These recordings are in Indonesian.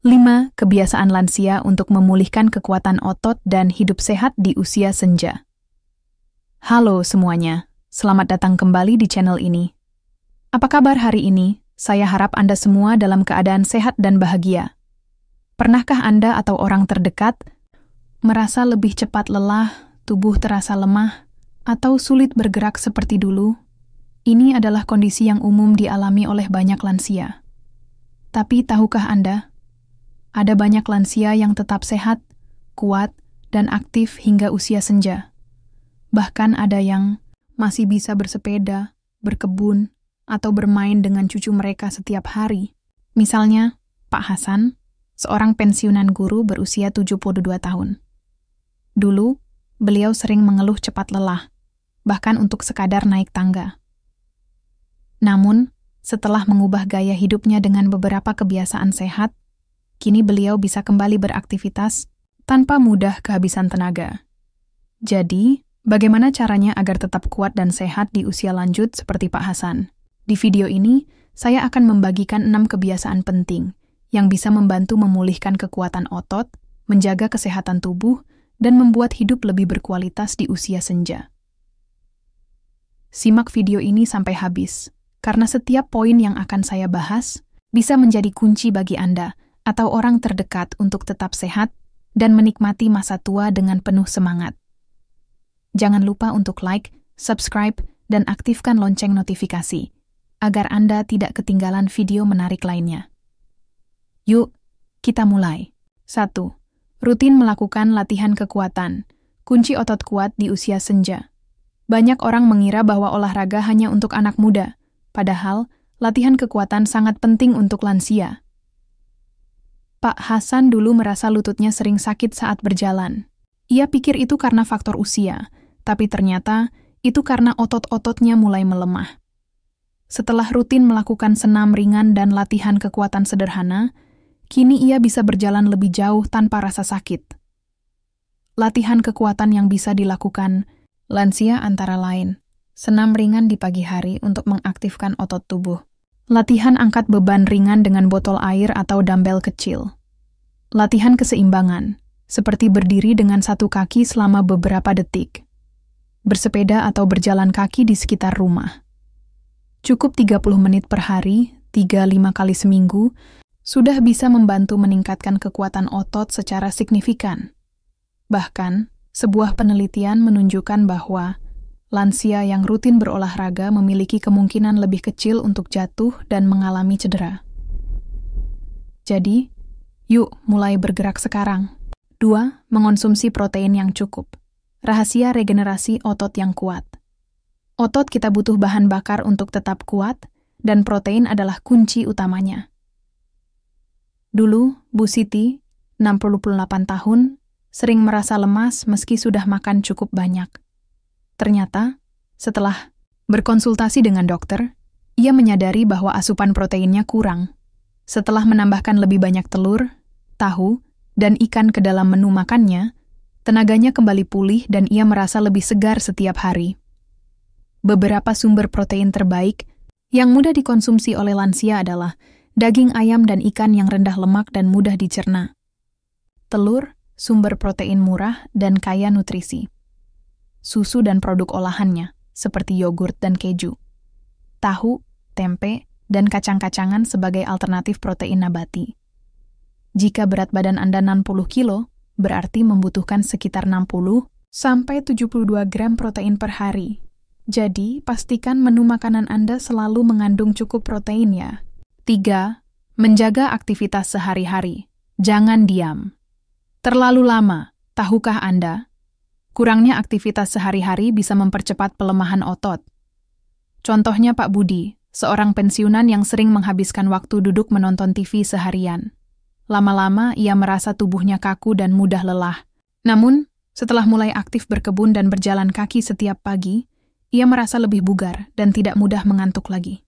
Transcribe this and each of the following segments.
5 kebiasaan lansia untuk memulihkan kekuatan otot dan hidup sehat di usia senja. Halo semuanya, selamat datang kembali di channel ini. Apa kabar hari ini? Saya harap Anda semua dalam keadaan sehat dan bahagia. Pernahkah Anda atau orang terdekat merasa lebih cepat lelah, tubuh terasa lemah, atau sulit bergerak seperti dulu? Ini adalah kondisi yang umum dialami oleh banyak lansia. Tapi tahukah Anda? Ada banyak lansia yang tetap sehat, kuat, dan aktif hingga usia senja. Bahkan ada yang masih bisa bersepeda, berkebun, atau bermain dengan cucu mereka setiap hari. Misalnya, Pak Hasan, seorang pensiunan guru berusia 72 tahun. Dulu, beliau sering mengeluh cepat lelah, bahkan untuk sekadar naik tangga. Namun, setelah mengubah gaya hidupnya dengan beberapa kebiasaan sehat, kini beliau bisa kembali beraktivitas tanpa mudah kehabisan tenaga. Jadi, bagaimana caranya agar tetap kuat dan sehat di usia lanjut seperti Pak Hasan? Di video ini, saya akan membagikan 6 kebiasaan penting yang bisa membantu memulihkan kekuatan otot, menjaga kesehatan tubuh, dan membuat hidup lebih berkualitas di usia senja. Simak video ini sampai habis, karena setiap poin yang akan saya bahas bisa menjadi kunci bagi Anda atau orang terdekat untuk tetap sehat dan menikmati masa tua dengan penuh semangat. Jangan lupa untuk like, subscribe, dan aktifkan lonceng notifikasi, agar Anda tidak ketinggalan video menarik lainnya. Yuk, kita mulai. 1. Rutin melakukan latihan kekuatan, kunci otot kuat di usia senja. Banyak orang mengira bahwa olahraga hanya untuk anak muda, padahal latihan kekuatan sangat penting untuk lansia. Pak Hasan dulu merasa lututnya sering sakit saat berjalan. Ia pikir itu karena faktor usia, tapi ternyata itu karena otot-ototnya mulai melemah. Setelah rutin melakukan senam ringan dan latihan kekuatan sederhana, kini ia bisa berjalan lebih jauh tanpa rasa sakit. Latihan kekuatan yang bisa dilakukan lansia antara lain: senam ringan di pagi hari untuk mengaktifkan otot tubuh. Latihan angkat beban ringan dengan botol air atau dumbbell kecil. Latihan keseimbangan, seperti berdiri dengan satu kaki selama beberapa detik. Bersepeda atau berjalan kaki di sekitar rumah. Cukup 30 menit per hari, 3-5 kali seminggu, sudah bisa membantu meningkatkan kekuatan otot secara signifikan. Bahkan, sebuah penelitian menunjukkan bahwa lansia yang rutin berolahraga memiliki kemungkinan lebih kecil untuk jatuh dan mengalami cedera. Jadi, yuk mulai bergerak sekarang. 2. Mengonsumsi protein yang cukup. Rahasia regenerasi otot yang kuat. Otot kita butuh bahan bakar untuk tetap kuat, dan protein adalah kunci utamanya. Dulu, Bu Siti, 68 tahun, sering merasa lemas meski sudah makan cukup banyak. Ternyata, setelah berkonsultasi dengan dokter, ia menyadari bahwa asupan proteinnya kurang. Setelah menambahkan lebih banyak telur, tahu, dan ikan ke dalam menu makannya, tenaganya kembali pulih dan ia merasa lebih segar setiap hari. Beberapa sumber protein terbaik yang mudah dikonsumsi oleh lansia adalah daging ayam dan ikan yang rendah lemak dan mudah dicerna. Telur, sumber protein murah dan kaya nutrisi. Susu dan produk olahannya, seperti yogurt dan keju. Tahu, tempe, dan kacang-kacangan sebagai alternatif protein nabati. Jika berat badan Anda 60 kilo, berarti membutuhkan sekitar 60-72 gram protein per hari. Jadi, pastikan menu makanan Anda selalu mengandung cukup protein ya. 3. Menjaga aktivitas sehari-hari. Jangan diam. Terlalu lama, tahukah Anda? Kurangnya aktivitas sehari-hari bisa mempercepat pelemahan otot. Contohnya Pak Budi, seorang pensiunan yang sering menghabiskan waktu duduk menonton TV seharian. Lama-lama ia merasa tubuhnya kaku dan mudah lelah. Namun, setelah mulai aktif berkebun dan berjalan kaki setiap pagi, ia merasa lebih bugar dan tidak mudah mengantuk lagi.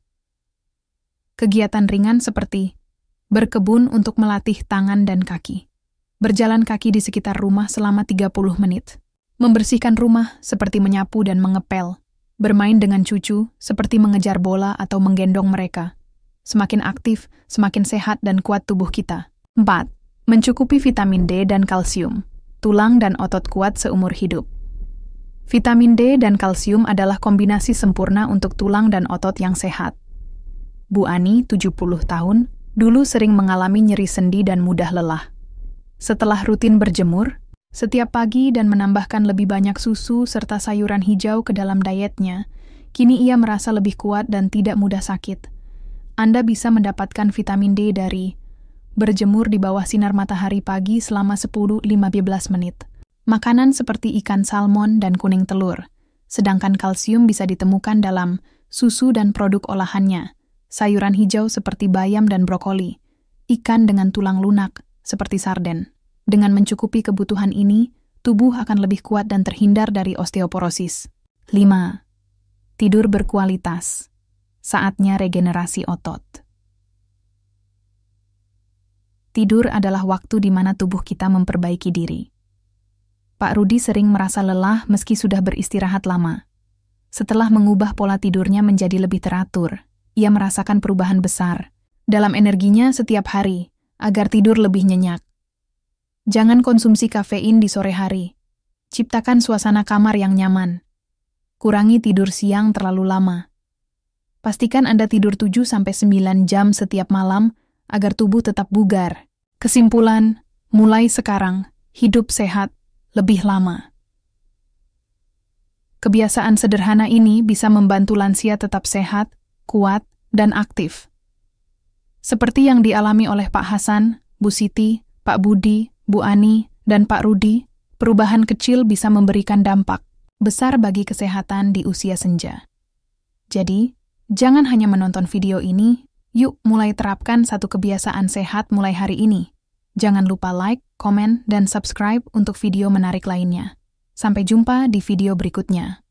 Kegiatan ringan seperti berkebun untuk melatih tangan dan kaki, berjalan kaki di sekitar rumah selama 30 menit, membersihkan rumah seperti menyapu dan mengepel, bermain dengan cucu seperti mengejar bola atau menggendong mereka. Semakin aktif, semakin sehat dan kuat tubuh kita. 4. Mencukupi vitamin D dan kalsium. Tulang dan otot kuat seumur hidup. Vitamin D dan kalsium adalah kombinasi sempurna untuk tulang dan otot yang sehat. Bu Ani, 70 tahun, dulu sering mengalami nyeri sendi dan mudah lelah. Setelah rutin berjemur, setiap pagi dan menambahkan lebih banyak susu serta sayuran hijau ke dalam dietnya, kini ia merasa lebih kuat dan tidak mudah sakit. Anda bisa mendapatkan vitamin D dari berjemur di bawah sinar matahari pagi selama 10-15 menit. Makanan seperti ikan salmon dan kuning telur, sedangkan kalsium bisa ditemukan dalam susu dan produk olahannya, sayuran hijau seperti bayam dan brokoli, ikan dengan tulang lunak seperti sarden. Dengan mencukupi kebutuhan ini, tubuh akan lebih kuat dan terhindar dari osteoporosis. 5. Tidur berkualitas. Saatnya regenerasi otot. Tidur adalah waktu di mana tubuh kita memperbaiki diri. Pak Rudi sering merasa lelah meski sudah beristirahat lama. Setelah mengubah pola tidurnya menjadi lebih teratur, ia merasakan perubahan besar dalam energinya setiap hari agar tidur lebih nyenyak. Jangan konsumsi kafein di sore hari. Ciptakan suasana kamar yang nyaman. Kurangi tidur siang terlalu lama. Pastikan Anda tidur 7-9 jam setiap malam agar tubuh tetap bugar. Kesimpulan, mulai sekarang, hidup sehat lebih lama. Kebiasaan sederhana ini bisa membantu lansia tetap sehat, kuat, dan aktif. Seperti yang dialami oleh Pak Hasan, Bu Siti, Pak Budi, Bu Ani, dan Pak Rudi, perubahan kecil bisa memberikan dampak besar bagi kesehatan di usia senja. Jadi, jangan hanya menonton video ini, yuk mulai terapkan satu kebiasaan sehat mulai hari ini. Jangan lupa like, komen, dan subscribe untuk video menarik lainnya. Sampai jumpa di video berikutnya.